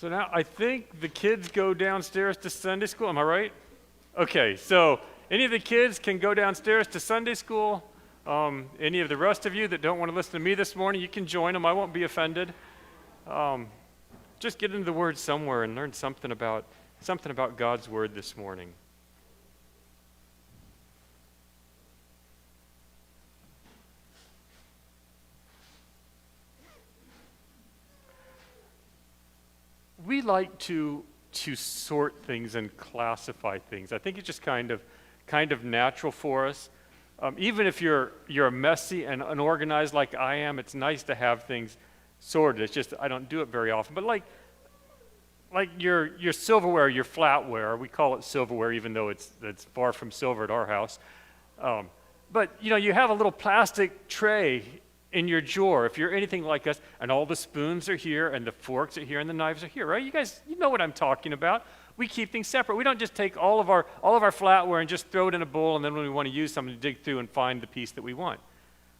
So now I think the kids go downstairs to Sunday school. Am I right? Okay, so any of the kids can go downstairs to Sunday school. Any of the rest of you that don't want to listen to me this morning, you can join them. I won't be offended. Just get into the Word somewhere and learn something about God's Word this morning. We like to sort things and classify things. I think it's just kind of natural for us. Even if you're messy and unorganized like I am, it's nice to have things sorted. It's just I don't do it very often. But like your silverware, your flatware, we call it silverware, even though it's far from silver at our house. But you have a little plastic tray in your drawer, if you're anything like us, and all the spoons are here, and the forks are here, and the knives are here, right? You guys, you know what I'm talking about. We keep things separate. We don't just take all of our flatware and just throw it in a bowl, and then when we want to use something, to dig through and find the piece that we want.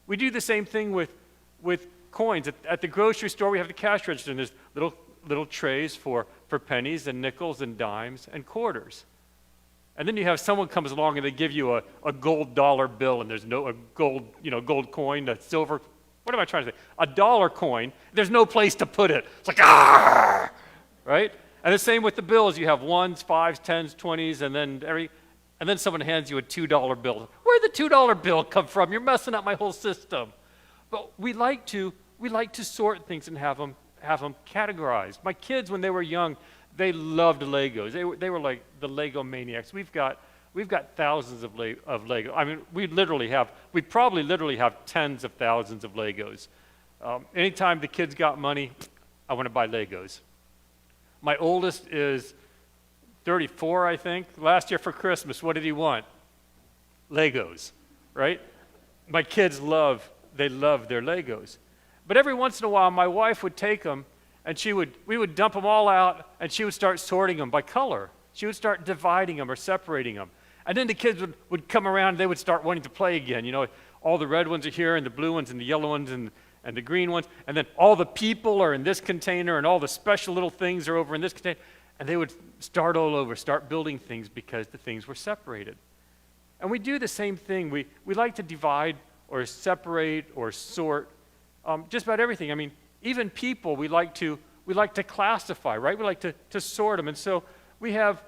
We do the same thing with coins. At the grocery store, we have the cash register, and there's little trays for pennies and nickels and dimes and quarters. And then you have someone comes along and they give you a gold dollar bill, and there's a gold coin, a silver. What am I trying to say? A dollar coin, there's no place to put it. It's like, right? And the same with the bills. You have ones, fives, tens, 20s, and then someone hands you a $2 bill. Where'd the $2 bill come from? You're messing up my whole system. But we like to sort things and have them categorized. My kids, when they were young, they loved Legos. They were like the Lego maniacs. We've got thousands of Lego. I mean, we probably literally have tens of thousands of Legos. Anytime the kids got money, I want to buy Legos. My oldest is 34, I think. Last year for Christmas, what did he want? Legos, right? My kids love their Legos. But every once in a while, my wife would take them, and we would dump them all out, and she would start sorting them by color. She would start dividing them or separating them. And then the kids would come around, and they would start wanting to play again. All the red ones are here, and the blue ones, and the yellow ones, and the green ones. And then all the people are in this container, and all the special little things are over in this container. And they would start all over, start building things because the things were separated. And we do the same thing. We like to divide or separate or sort just about everything. I mean, even people we like to classify, right? We like to sort them. And so we have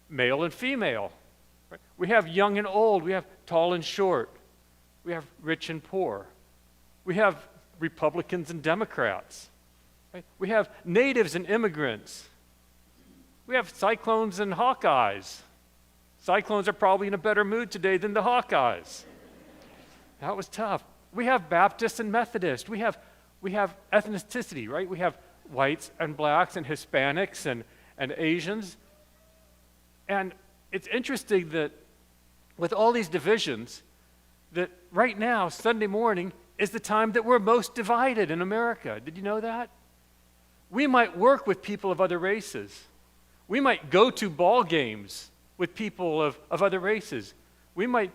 male and female. Right? We have young and old. We have tall and short. We have rich and poor. We have Republicans and Democrats. Right? We have natives and immigrants. We have Cyclones and Hawkeyes. Cyclones are probably in a better mood today than the Hawkeyes. That was tough. We have Baptists and Methodists. We have ethnicity, right? We have whites and blacks and Hispanics and Asians. And it's interesting that with all these divisions, that right now, Sunday morning, is the time that we're most divided in America. Did you know that? We might work with people of other races. We might go to ball games with people of other races. We might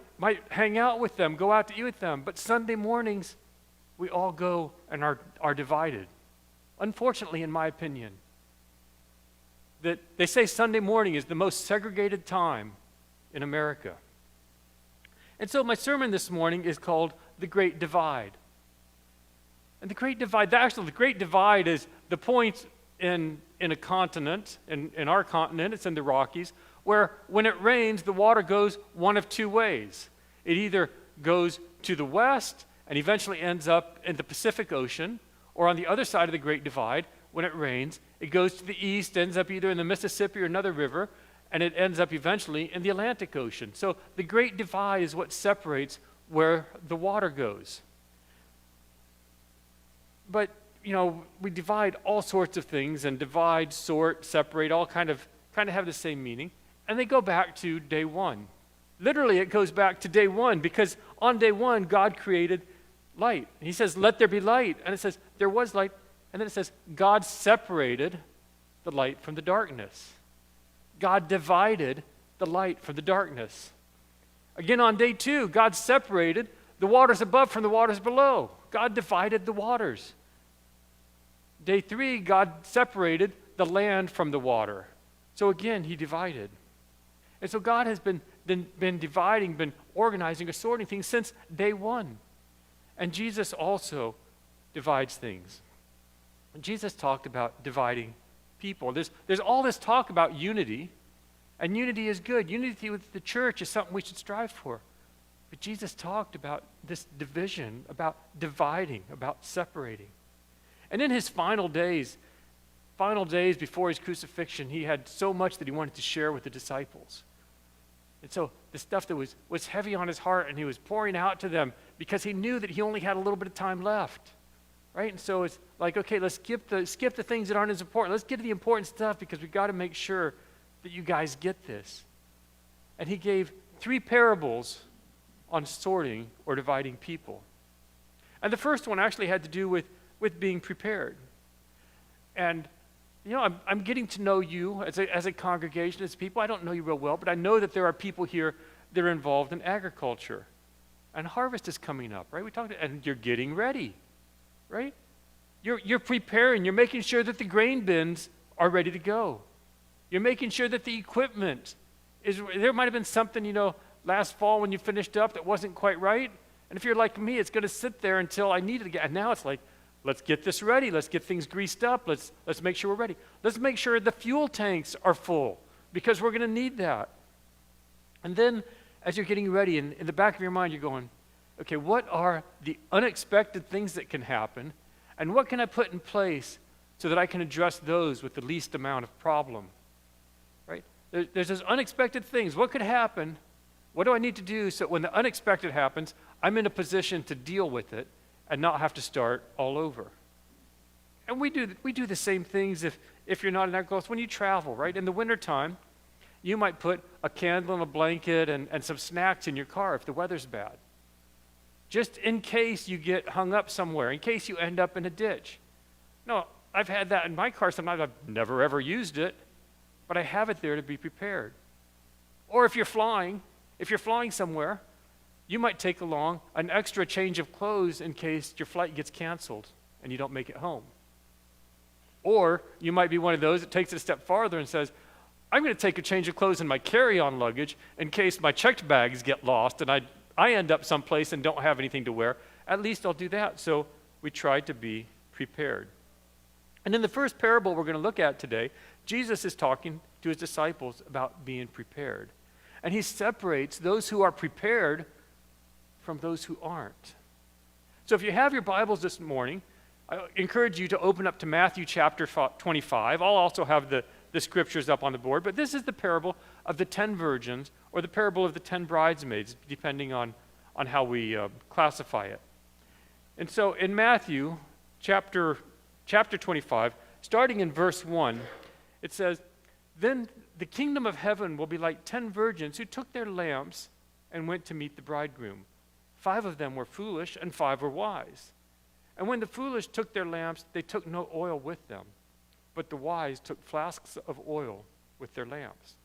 hang out with them, go out to eat with them. But Sunday mornings, we all go and are divided. Unfortunately, in my opinion, that they say Sunday morning is the most segregated time in America. And so my sermon this morning is called The Great Divide. And the Great Divide, the Great Divide is the point in a continent, in our continent, it's in the Rockies, where when it rains, the water goes one of two ways. It either goes to the west and eventually ends up in the Pacific Ocean, or on the other side of the Great Divide, when it rains, it goes to the east, ends up either in the Mississippi or another river, and it ends up eventually in the Atlantic Ocean. So the Great Divide is what separates where the water goes. But, we divide all sorts of things, and divide, sort, separate, all kind of have the same meaning. And they go back to day one. Literally, it goes back to day one, because on day one, God created light. And he says, let there be light. And it says, there was light. And then it says, God separated the light from the darkness. God divided the light from the darkness. Again, on day two, God separated the waters above from the waters below. God divided the waters. Day three, God separated the land from the water. So again, he divided. And so God has been dividing, been organizing, assorting things since day one. And Jesus also divides things. And Jesus talked about dividing people. There's all this talk about unity, and unity is good. Unity with the church is something we should strive for. But Jesus talked about this division, about dividing, about separating. And in his final days before his crucifixion, he had so much that he wanted to share with the disciples. And so the stuff that was heavy on his heart, and he was pouring out to them because he knew that he only had a little bit of time left. Right? And so it's like, okay, let's skip the things that aren't as important. Let's get to the important stuff because we've got to make sure that you guys get this. And he gave 3 parables on sorting or dividing people. And the first one actually had to do with being prepared. And I'm getting to know you as a congregation, as people. I don't know you real well, but I know that there are people here that are involved in agriculture. And harvest is coming up, right? And you're getting ready, right? You're preparing. You're making sure that the grain bins are ready to go. You're making sure that the equipment is. There might have been something, last fall when you finished up that wasn't quite right. And if you're like me, it's going to sit there until I need it again. And now it's like, let's get this ready. Let's get things greased up. Let's make sure we're ready. Let's make sure the fuel tanks are full because we're going to need that. And then as you're getting ready, in the back of your mind, you're going, okay, what are the unexpected things that can happen? And what can I put in place so that I can address those with the least amount of problem? Right? There's those unexpected things. What could happen? What do I need to do so when the unexpected happens, I'm in a position to deal with it and not have to start all over? And we do the same things if you're not in agriculture. When you travel, right? In the wintertime, you might put a candle and a blanket and some snacks in your car if the weather's bad. Just in case you get hung up somewhere, in case you end up in a ditch. No, I've had that in my car sometimes. I've never ever used it, but I have it there to be prepared. Or if you're flying somewhere, you might take along an extra change of clothes in case your flight gets canceled and you don't make it home. Or you might be one of those that takes it a step farther and says, I'm going to take a change of clothes in my carry-on luggage in case my checked bags get lost and I end up someplace and don't have anything to wear. At least I'll do that. So we try to be prepared. And in the first parable we're going to look at today, Jesus is talking to his disciples about being prepared. And he separates those who are prepared from those who aren't. So if you have your Bibles this morning, I encourage you to open up to Matthew chapter 25. I'll also have the scriptures up on the board, but this is the parable of the 10 virgins or the parable of the 10 bridesmaids, depending on how we classify it. And so in Matthew chapter 25, starting in verse 1, it says, "Then the kingdom of heaven will be like 10 virgins who took their lamps and went to meet the bridegroom. 5 of them were foolish and 5 were wise. And when the foolish took their lamps, they took no oil with them, but the wise took flasks of oil with their lamps."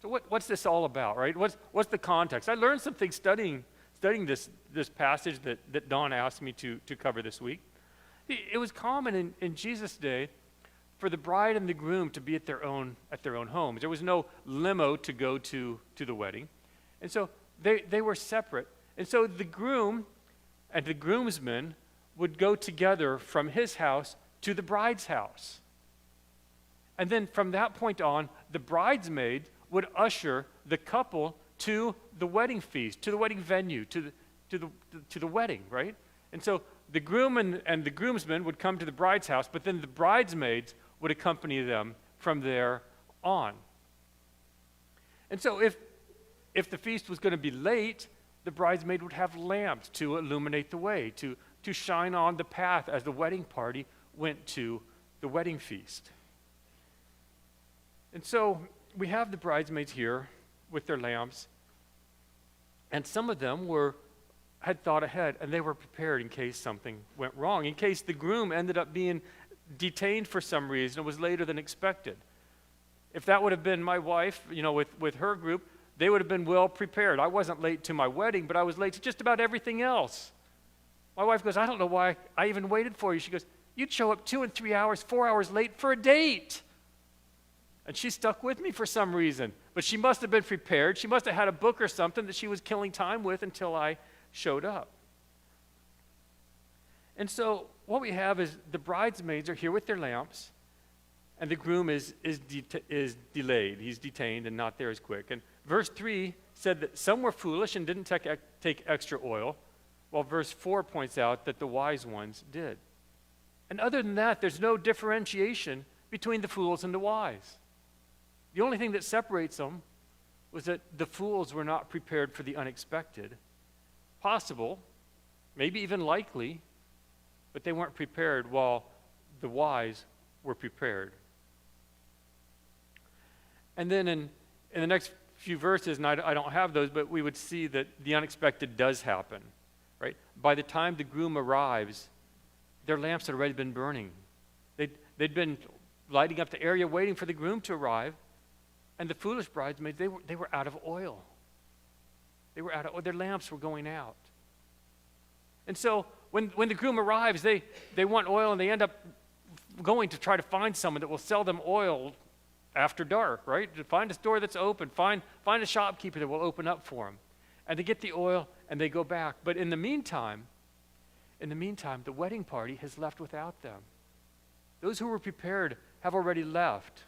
So what's this all about, right? What's the context? I learned something studying this passage that Don asked me to cover this week. It was common in Jesus' day for the bride and the groom to be at their own homes. There was no limo to go to the wedding. And so they were separate. And so the groom and the groomsmen would go together from his house to the bride's house. And then from that point on, the bridesmaid would usher the couple to the wedding feast, to the wedding venue, to the wedding, right? And so the groom and the groomsmen would come to the bride's house, but then the bridesmaids would accompany them from there on. And so if the feast was going to be late, the bridesmaid would have lamps to illuminate the way, to shine on the path as the wedding party went to the wedding feast. And so we have the bridesmaids here with their lamps, and some of them had thought ahead, and they were prepared in case something went wrong, in case the groom ended up being detained for some reason and was later than expected. If that would have been my wife, with her group, they would have been well prepared. I wasn't late to my wedding, but I was late to just about everything else. My wife goes, "I don't know why I even waited for you." She goes, You'd show up 2 and 3 hours, 4 hours late for a date. And she stuck with me for some reason. But she must have been prepared. She must have had a book or something that she was killing time with until I showed up. And so what we have is the bridesmaids are here with their lamps, and the groom is delayed. He's detained and not there as quick. And verse 3 said that some were foolish and didn't take extra oil, while verse 4 points out that the wise ones did. And other than that, there's no differentiation between the fools and the wise. The only thing that separates them was that the fools were not prepared for the unexpected. Possible, maybe even likely, but they weren't prepared while the wise were prepared. And then in the next few verses, and I don't have those, but we would see that the unexpected does happen, right? By the time the groom arrives, their lamps had already been burning. They'd been lighting up the area waiting for the groom to arrive, and the foolish bridesmaids, they were out of oil. They were out of oil. Their lamps were going out. And so when the groom arrives, they want oil, and they end up going to try to find someone that will sell them oil after dark, right? To find a store that's open, find a shopkeeper that will open up for them. And they get the oil, and they go back. But in the meantime, the wedding party has left without them. Those who were prepared have already left.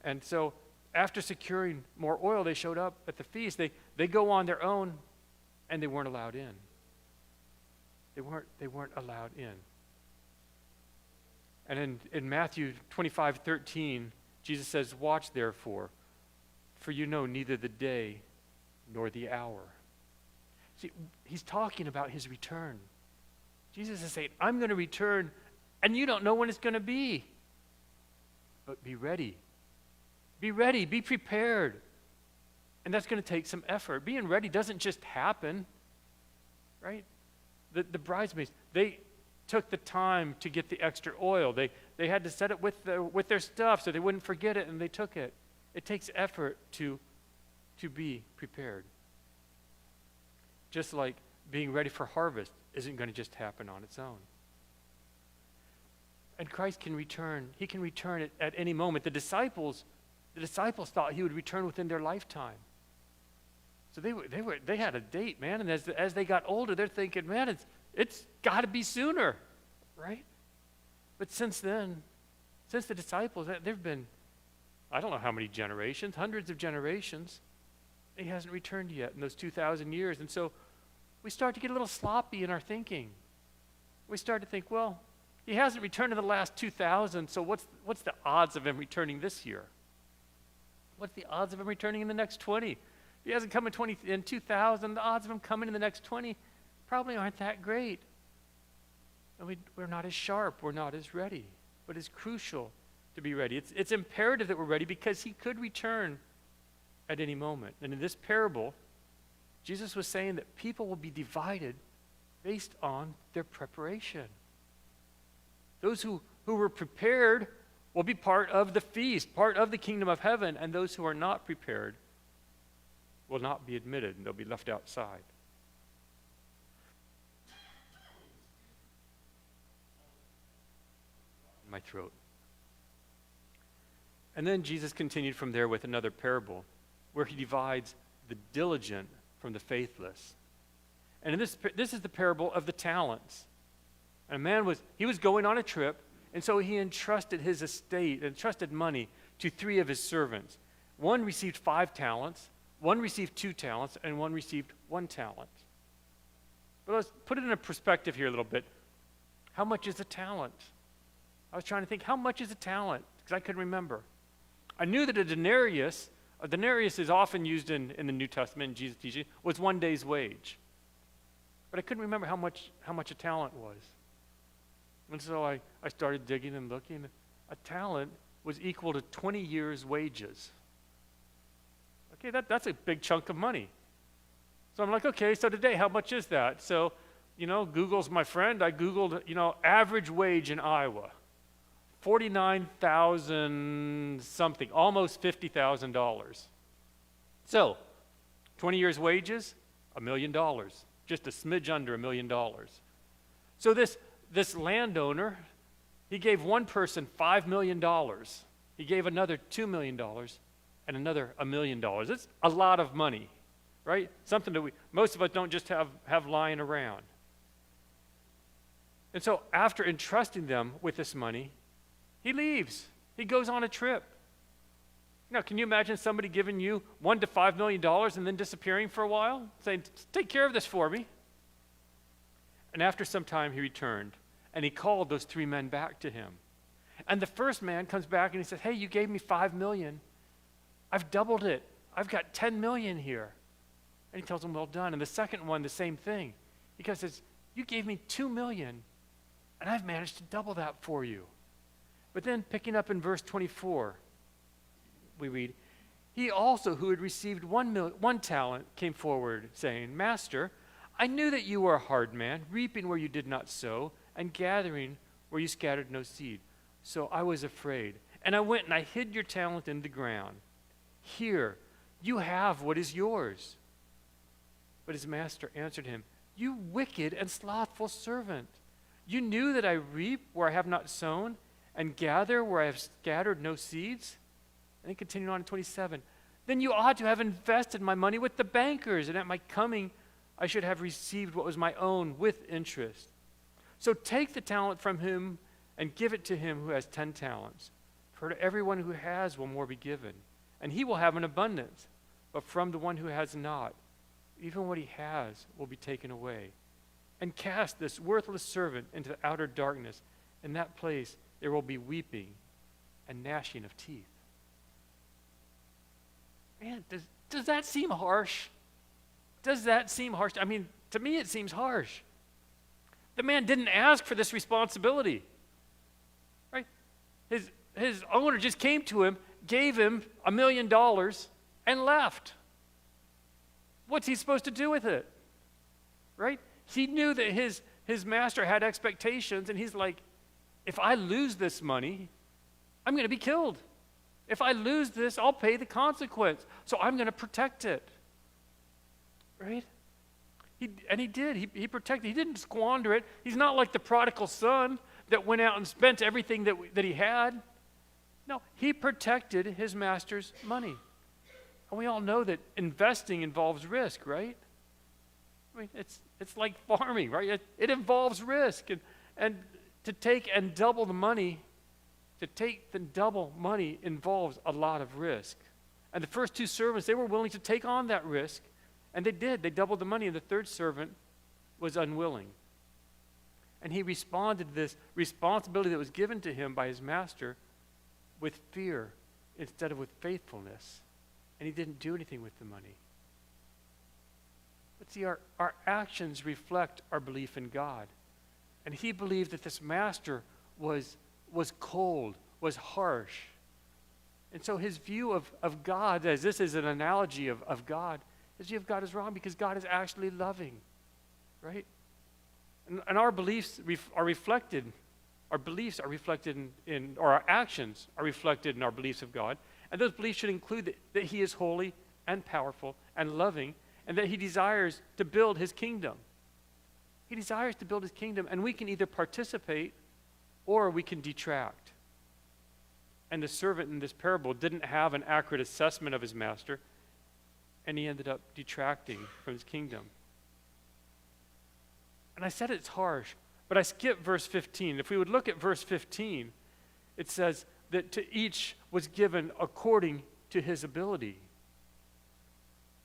And so after securing more oil, they showed up at the feast. They go on their own, and they weren't allowed in. They weren't allowed in. And in Matthew 25:13, Jesus says, "Watch therefore, for you know neither the day nor the hour." See, he's talking about his return. Jesus is saying, I'm going to return, and you don't know when it's going to be. But be ready. Be ready. Be prepared. And that's going to take some effort. Being ready doesn't just happen, right? The bridesmaids, they took the time to get the extra oil. They had to set it with their stuff so they wouldn't forget it, and they took it. It takes effort to be prepared. Just like being ready for harvest isn't going to just happen on its own. And Christ can return. He can return at any moment. The disciples thought he would return within their lifetime. So they had a date, man. And as they got older, they're thinking, man, it's got to be sooner, right? But since then, since the disciples, there've been, I don't know how many generations, hundreds of generations. He hasn't returned yet in those 2,000 years. And so we start to get a little sloppy in our thinking. We start to think, well, he hasn't returned in the last 2,000, so what's the odds of him returning this year? What's the odds of him returning in the next 20? If he hasn't come in 2000, the odds of him coming in the next 20 probably aren't that great. And we're not as sharp, we're not as ready. But it's crucial to be ready. It's imperative that we're ready because he could return at any moment. And in this parable, Jesus was saying that people will be divided based on their preparation. Those who were prepared will be part of the feast, part of the kingdom of heaven, and those who are not prepared will not be admitted, and they'll be left outside. My throat. And then Jesus continued from there with another parable where he divides the diligent from the faithless. And this is the parable of the talents. And a man was going on a trip, and so he entrusted his estate, entrusted money to 3 of his servants. One received 5 talents, one received 2 talents, and one received 1 talent. But let's put it in a perspective here a little bit. How much is a talent? I was trying to think, how much is a talent? Because I couldn't remember. I knew that a denarius is often used in the New Testament, in Jesus' teaching, was 1 day's wage. But I couldn't remember how much a talent was. And so I started digging and looking. A talent was equal to 20 years' wages. Okay, that's a big chunk of money. So I'm like, okay, so today, how much is that? So, Google's my friend. I Googled, average wage in Iowa. $49,000 something, almost $50,000. So, 20 years' wages, $1 million. Just a smidge under $1 million. So this landowner He gave one person $5 million. He gave another $2 million and another $1 million. It's a lot of money, right? Something that most of us don't just have lying around. And so after entrusting them with this money, he leaves. He goes on a trip. Now, can you imagine somebody giving you $1 to $5 million and then disappearing for a while, saying, take care of this for me? And after some time, he returned, and he called those 3 men back to him. And the first man comes back and he says, hey, you gave me $5 million. I've doubled it. I've got $10 million here. And he tells him, well done. And the second one, the same thing. He goes, says, you gave me $2 million, and I've managed to double that for you. But then picking up in verse 24, we read, he also who had received 1 talent came forward, saying, Master, I knew that you were a hard man, reaping where you did not sow, and gathering where you scattered no seed. So I was afraid, and I went and I hid your talent in the ground. Here, you have what is yours. But his master answered him, you wicked and slothful servant. You knew that I reap where I have not sown, and gather where I have scattered no seeds? And then continuing on in 27, then you ought to have invested my money with the bankers, and at my coming I should have received what was my own with interest. So take the talent from him and give it to him who has 10 talents. For to everyone who has will more be given, and he will have an abundance. But from the one who has not, even what he has will be taken away. And cast this worthless servant into the outer darkness. In that place there will be weeping and gnashing of teeth. Man, does that seem harsh? Does that seem harsh? I mean, to me it seems harsh. The man didn't ask for this responsibility. Right? His owner just came to him, gave him $1 million, and left. What's he supposed to do with it? Right? He knew that his master had expectations, and he's like, if I lose this money, I'm going to be killed. If I lose this, I'll pay the consequence. So I'm going to protect it. Right? He did. He protected. He didn't squander it. He's not like the prodigal son that went out and spent everything that he had. No, he protected his master's money. And we all know that investing involves risk, right? I mean, it's like farming, right? It involves risk. And to take and double the money, involves a lot of risk. And the first 2 servants, they were willing to take on that risk. And they did. They doubled the money. And the third servant was unwilling. And he responded to this responsibility that was given to him by his master with fear instead of with faithfulness. And he didn't do anything with the money. But see, our actions reflect our belief in God. And he believed that this master was cold, was harsh. And so his view of God, as this is an analogy of God, his view of God is wrong because God is actually loving, right? And our beliefs are reflected, our beliefs are reflected or our actions are reflected in our beliefs of God. And those beliefs should include that he is holy and powerful and loving, and that he desires to build his kingdom. He desires to build his kingdom, and we can either participate or we can detract. And the servant in this parable didn't have an accurate assessment of his master, and he ended up detracting from his kingdom. And I said it's harsh, but I skipped verse 15. If we would look at verse 15, it says that to each was given according to his ability.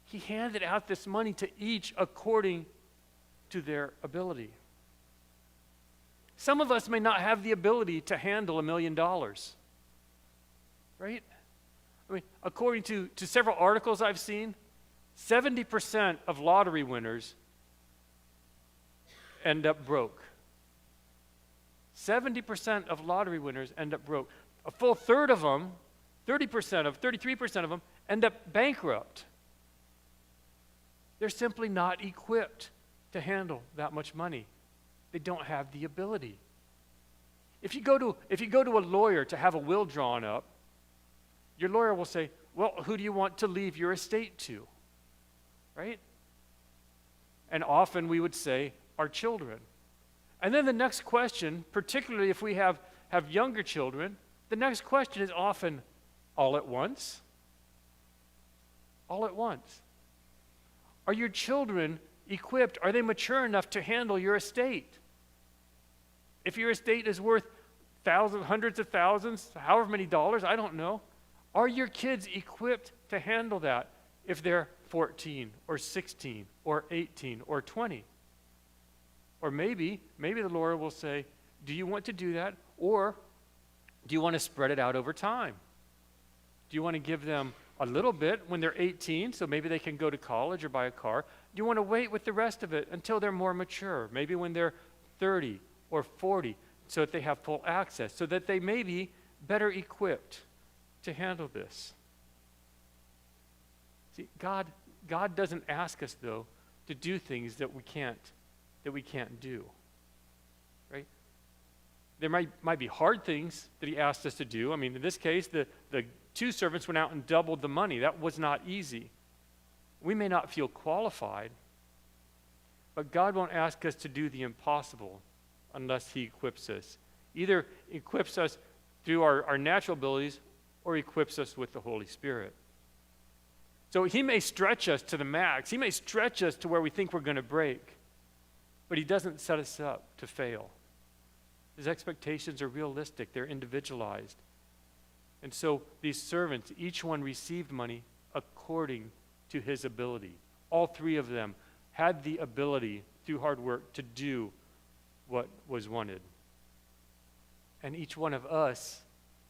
He handed out this money to each according to their ability. Some of us may not have the ability to handle $1 million, right? I mean, according to several articles I've seen, 70% of lottery winners end up broke. 70% of lottery winners end up broke. A full third of them, 33% of them, end up bankrupt. They're simply not equipped to handle that much money. They don't have the ability. If you go to a lawyer to have a will drawn up, your lawyer will say, well, who do you want to leave your estate to? Right? And often we would say, our children. And then the next question, particularly if we have younger children, the next question is often, all at once? All at once. Are your children equipped? Are they mature enough to handle your estate? If your estate is worth thousands, hundreds of thousands, however many dollars, I don't know. Are your kids equipped to handle that if they're 14 or 16 or 18 or 20? Or maybe the Lord will say, do you want to do that? Or do you want to spread it out over time? Do you want to give them a little bit when they're 18, so maybe they can go to college or buy a car? Do you want to wait with the rest of it until they're more mature, maybe when they're 30 or 40, so that they have full access, so that they may be better equipped to handle this? See, God doesn't ask us, though, to do things that we can't do, right? There might be hard things that he asked us to do. I mean, in this case, the two servants went out and doubled the money. That was not easy. We may not feel qualified, but God won't ask us to do the impossible unless he equips us. Either equips us through our natural abilities or equips us with the Holy Spirit. So he may stretch us to the max. He may stretch us to where we think we're going to break, but he doesn't set us up to fail. His expectations are realistic. They're individualized. And so these servants, each one received money according to his ability. All three of them had the ability, through hard work, to do what was wanted. And each one of us,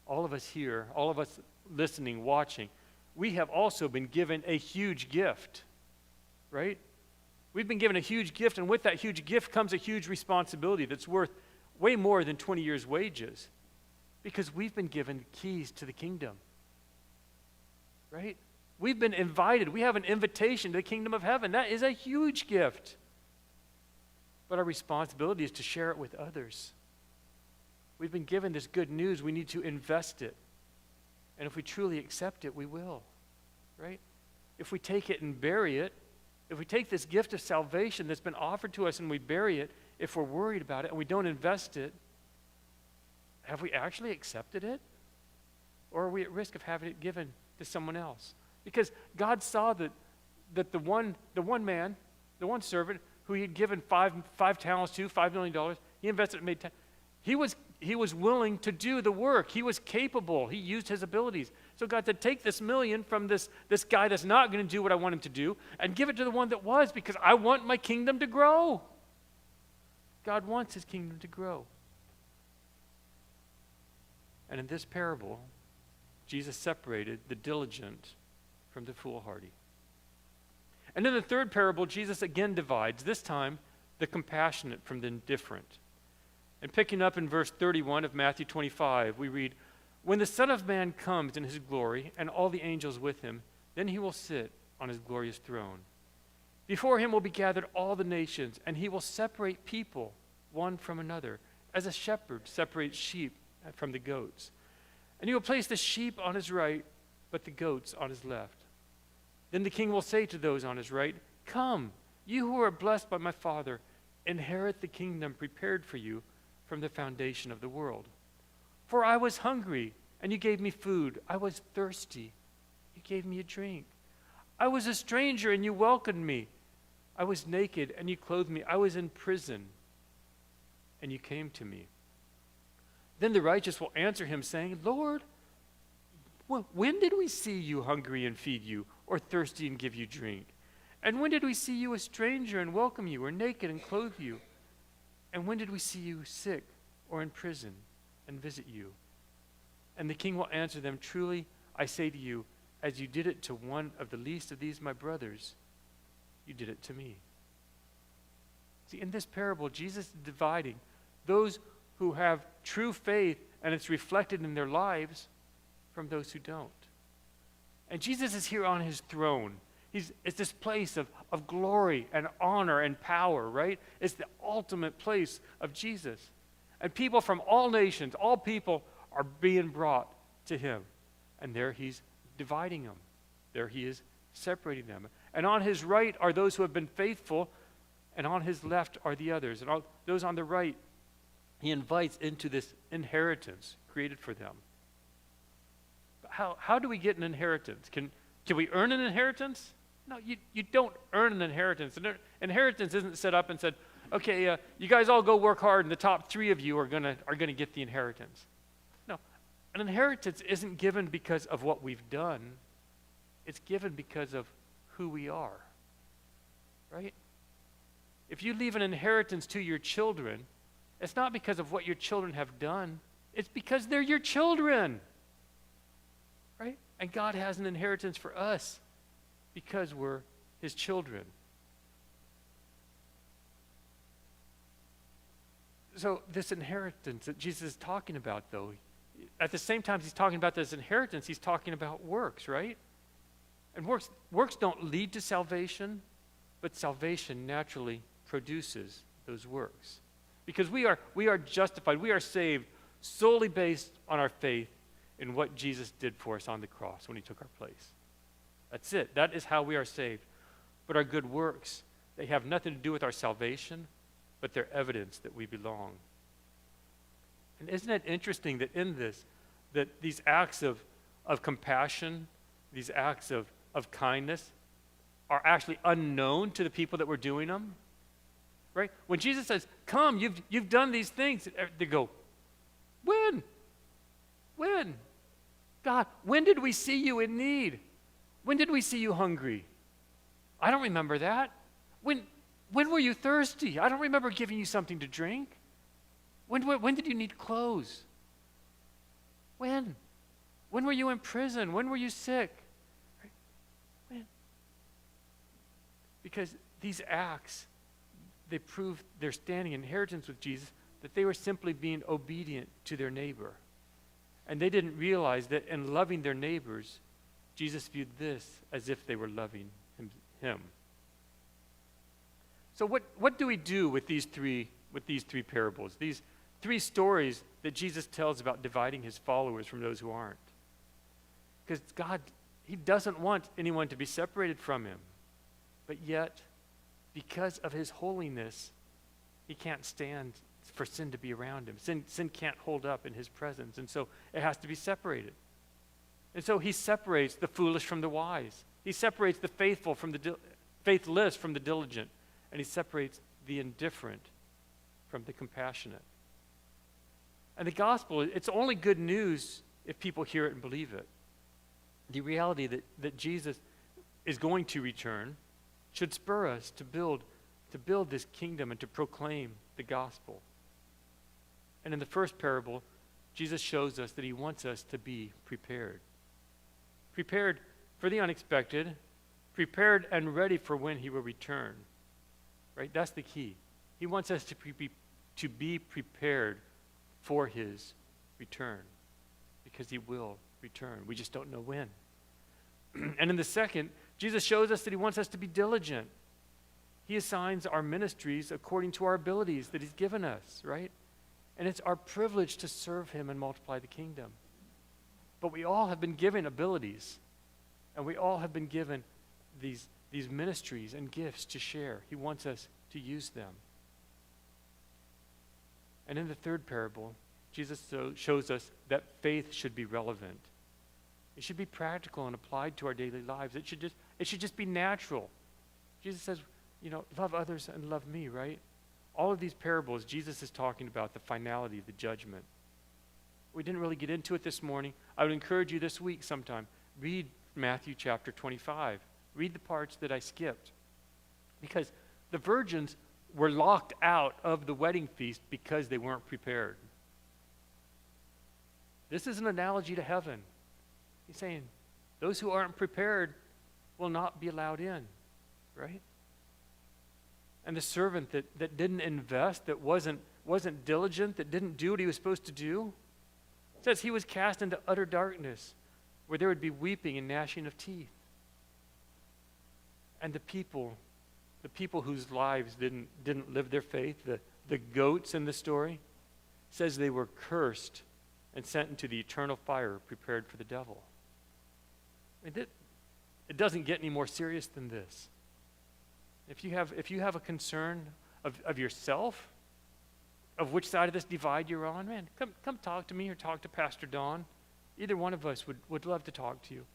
all of us here, all of us listening, watching, we have also been given a huge gift, right? We've been given a huge gift, and with that huge gift comes a huge responsibility that's worth way more than 20 years' wages, because we've been given keys to the kingdom, right? We've been invited. We have an invitation to the kingdom of heaven. That is a huge gift. But our responsibility is to share it with others. We've been given this good news. We need to invest it. And if we truly accept it, we will, right? If we take it and bury it, if we take this gift of salvation that's been offered to us and we bury it, if we're worried about it and we don't invest it, have we actually accepted it? Or are we at risk of having it given to someone else? Because God saw that the one man, the one servant who he had given five talents to, $5 million, he invested and made 10. He was willing to do the work. He was capable. He used his abilities. So God said, take this million from this guy that's not going to do what I want him to do and give it to the one that was, because I want my kingdom to grow. God wants his kingdom to grow. And in this parable, Jesus separated the diligent from the foolhardy. And in the third parable, Jesus again divides, this time the compassionate from the indifferent. And picking up in verse 31 of Matthew 25, we read, when the Son of Man comes in his glory and all the angels with him, then he will sit on his glorious throne. Before him will be gathered all the nations, and he will separate people one from another, as a shepherd separates sheep from the goats. And he will place the sheep on his right, but the goats on his left. Then the king will say to those on his right, come, you who are blessed by my Father, inherit the kingdom prepared for you from the foundation of the world. For I was hungry, and you gave me food. I was thirsty, you gave me a drink. I was a stranger, and you welcomed me. I was naked, and you clothed me. I was in prison, and you came to me. Then the righteous will answer him, saying, Lord, when did we see you hungry and feed you, or thirsty and give you drink? And when did we see you a stranger and welcome you, or naked and clothe you? And when did we see you sick or in prison and visit you? And the king will answer them, truly, I say to you, as you did it to one of the least of these my brothers, you did it to me. See, in this parable, Jesus is dividing those who have true faith and it's reflected in their lives from those who don't. And Jesus is here on his throne. It's this place of glory and honor and power, right? It's the ultimate place of Jesus. And people from all nations, all people are being brought to him. And there he's dividing them. There he is separating them. And on his right are those who have been faithful and on his left are the others, and all those on the right, he invites into this inheritance created for them. But how do we get an inheritance? Can we earn an inheritance? No, you don't earn an inheritance. An inheritance isn't set up and said, okay, you guys all go work hard, and the top 3 of you are gonna get the inheritance. No, an inheritance isn't given because of what we've done. It's given because of who we are, right? If you leave an inheritance to your children, it's not because of what your children have done. It's because they're your children, right? And God has an inheritance for us because we're his children. So this inheritance that Jesus is talking about, though, at the same time he's talking about this inheritance, he's talking about works, right? And works don't lead to salvation, but salvation naturally produces those works. Because we are justified, we are saved solely based on our faith in what Jesus did for us on the cross when he took our place. That's it. That is how we are saved. But our good works, they have nothing to do with our salvation, but they're evidence that we belong. And isn't it interesting that in this, that these acts of compassion, these acts of kindness are actually unknown to the people that were doing them? Right? When Jesus says, come, you've done these things, they go, when? When? God, when did we see you in need? When did we see you hungry? I don't remember that. When were you thirsty? I don't remember giving you something to drink. When did you need clothes? When? When were you in prison? When were you sick? Right? When? Because these acts, they prove their standing inheritance with Jesus, that they were simply being obedient to their neighbor. And they didn't realize that in loving their neighbors, Jesus viewed this as if they were loving him. So what do we do with these three parables? These 3 stories that Jesus tells about dividing his followers from those who aren't. Because God, he doesn't want anyone to be separated from him. But yet, because of his holiness, he can't stand for sin to be around him. Sin can't hold up in his presence, and so it has to be separated. And so he separates the foolish from the wise. He separates the faithful from the faithless from the diligent, and he separates the indifferent from the compassionate. And the gospel, it's only good news if people hear it and believe it. The reality that Jesus is going to return should spur us to build this kingdom and to proclaim the gospel. And in the first parable, Jesus shows us that he wants us to be prepared. Prepared for the unexpected, prepared and ready for when he will return. Right? That's the key. He wants us to be prepared for his return, because he will return. We just don't know when. And in the second, Jesus shows us that he wants us to be diligent. He assigns our ministries according to our abilities that he's given us, right? And it's our privilege to serve him and multiply the kingdom. But we all have been given abilities, and we all have been given these ministries and gifts to share. He wants us to use them. And in the third parable, Jesus shows us that faith should be relevant. It should be practical and applied to our daily lives. It should just be natural. Jesus says, love others and love me, right? All of these parables, Jesus is talking about the finality of the judgment. We didn't really get into it this morning. I would encourage you this week sometime, read Matthew chapter 25. Read the parts that I skipped. Because the virgins were locked out of the wedding feast because they weren't prepared. This is an analogy to heaven. He's saying, those who aren't prepared will not be allowed in, right? And the servant that didn't invest, that wasn't diligent, that didn't do what he was supposed to do, says he was cast into utter darkness, where there would be weeping and gnashing of teeth. And the people whose lives didn't live their faith, the goats in the story, says they were cursed and sent into the eternal fire prepared for the devil. I mean, it doesn't get any more serious than this. If you have a concern of yourself, of which side of this divide you're on, man, come talk to me or talk to Pastor Don. Either one of us would love to talk to you.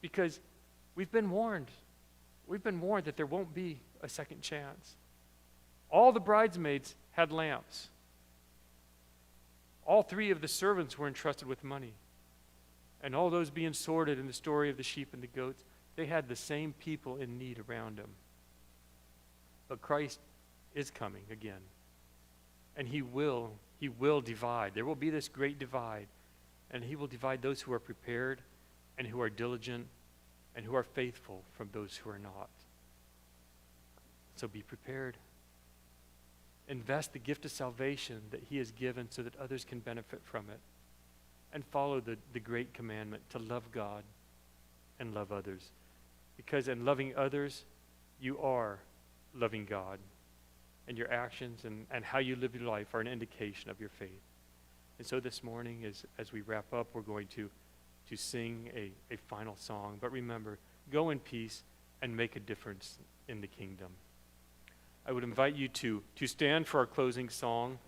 Because we've been warned. We've been warned that there won't be a second chance. All the bridesmaids had lamps. All 3 of the servants were entrusted with money. And all those being sorted in the story of the sheep and the goats, they had the same people in need around them. But Christ is coming again. And he will divide. There will be this great divide. And he will divide those who are prepared and who are diligent and who are faithful from those who are not. So be prepared. Invest the gift of salvation that he has given so that others can benefit from it. And follow the great commandment to love God and love others. Because in loving others, you are loving God. And your actions and how you live your life are an indication of your faith. And so this morning, as we wrap up, we're going to sing a final song. But remember, go in peace and make a difference in the kingdom. I would invite you to stand for our closing song,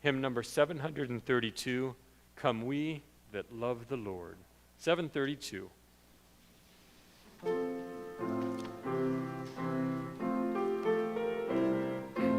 hymn number 732, Come We That Love the Lord. 732.